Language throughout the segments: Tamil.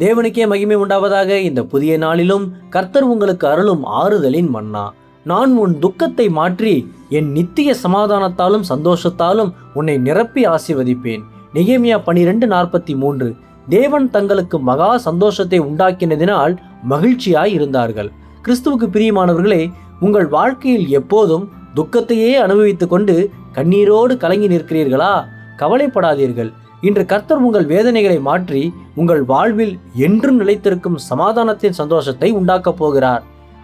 தேவனுக்கே மகிமை உண்டாவதாக. இந்த புதிய நாளிலும் கர்த்தர் உங்களுக்கு அருளும் ஆறுதலின் மன்னா. நான் உன் துக்கத்தை மாற்றி என் நித்திய சமாதானத்தாலும் சந்தோஷத்தாலும் உன்னை நிரப்பி ஆசீர்வதிப்பேன். நெகேமியா 12:43. தேவன் தங்களுக்கு மகா சந்தோஷத்தை உண்டாக்கினதினால் மகிழ்ச்சியாய் இருந்தார்கள். கிறிஸ்துவுக்கு பிரியமானவர்களே, உங்கள் வாழ்க்கையில் எப்போதும் துக்கத்தையே அனுபவித்துக் கொண்டு கண்ணீரோடு கலங்கி நிற்கிறீர்களா? கவலைப்படாதீர்கள். இன்று கர்த்தர் உங்கள் வேதனைகளை மாற்றி உங்கள் வாழ்வில் என்றும் நிலைத்திருக்கும் சமாதானத்தின் சந்தோஷத்தை உண்டாக்கப் போகிறார்.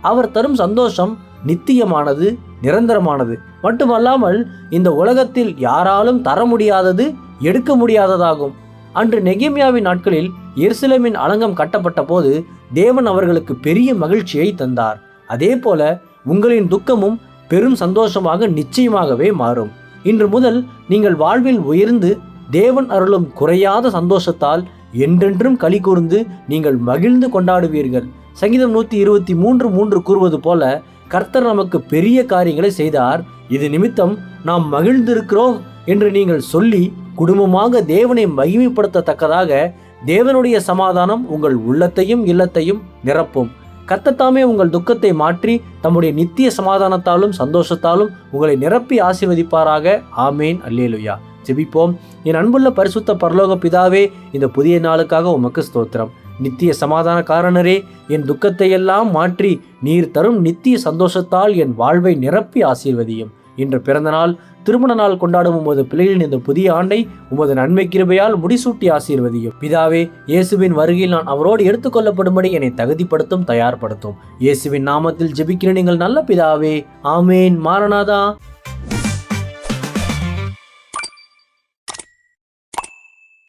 அவர் தரும் சந்தோஷம் நித்தியமானது, நிரந்தரமானது மட்டுமல்லாமல் இந்த உலகத்தில் யாராலும் தர முடியாதது, எடுக்க முடியாததாகும். அன்று நெகேமியாவின் நாட்களில் எருசலேமின் அலங்கம் கட்டப்பட்ட போது தேவன் அவர்களுக்கு பெரிய மகிழ்ச்சியை தந்தார். அதே போல உங்களின் துக்கமும் பெரும் சந்தோஷமாக நிச்சயமாகவே மாறும். இன்று முதல் நீங்கள் வாழ்வில் உயர்ந்து தேவன் அருளும் குறையாத சந்தோஷத்தால் என்றென்றும் களி கூர்ந்து நீங்கள் மகிழ்ந்து கொண்டாடுவீர்கள். சங்கீதம் 123:3 கூறுவது போல, கர்த்தர் நமக்கு பெரிய காரியங்களை செய்தார், இது நிமித்தம் நாம் மகிழ்ந்திருக்கிறோம் என்று நீங்கள் சொல்லி குடும்பமாக தேவனை மகிமைப்படுத்தத்தக்கதாக தேவனுடைய சமாதானம் உங்கள் உள்ளத்தையும் இல்லத்தையும் நிரப்பும். கர்த்தத்தாமே உங்கள் துக்கத்தை மாற்றி தம்முடைய நித்திய சமாதானத்தாலும் சந்தோஷத்தாலும் உங்களை நிரப்பி ஆசீர்வதிப்பாராக. ஆமேன். அல்லேலுயா. ஜெபிப்போம். என் அன்புள்ள பரிசுத்த பரலோக பிதாவே, இந்த புதிய நாளுக்காக உமக்கு ஸ்தோத்திரம். நித்திய சமாதான காரணரே, என் துக்கத்தை எல்லாம் மாற்றி நீர் தரும் நித்திய சந்தோஷத்தால் என் வாழ்வை நிரப்பி ஆசீர்வதியும். இன்று பிறந்த நாள், திருமண நாள் கொண்டாடும் உமது பிள்ளைகளின் இந்த புதிய ஆண்டை உமது நன்மை கிருபையால் முடிசூட்டி ஆசீர்வதியும். பிதாவே, இயேசுவின் வருகையில் நான் அவரோடு எடுத்துக்கொள்ளப்படும்படி என்னை தகுதிப்படுத்தும், தயார்படுத்தும். இயேசுவின் நாமத்தில் ஜெபிக்கிற நீங்கள் நல்ல பிதாவே. ஆமேன். மாரநாதா.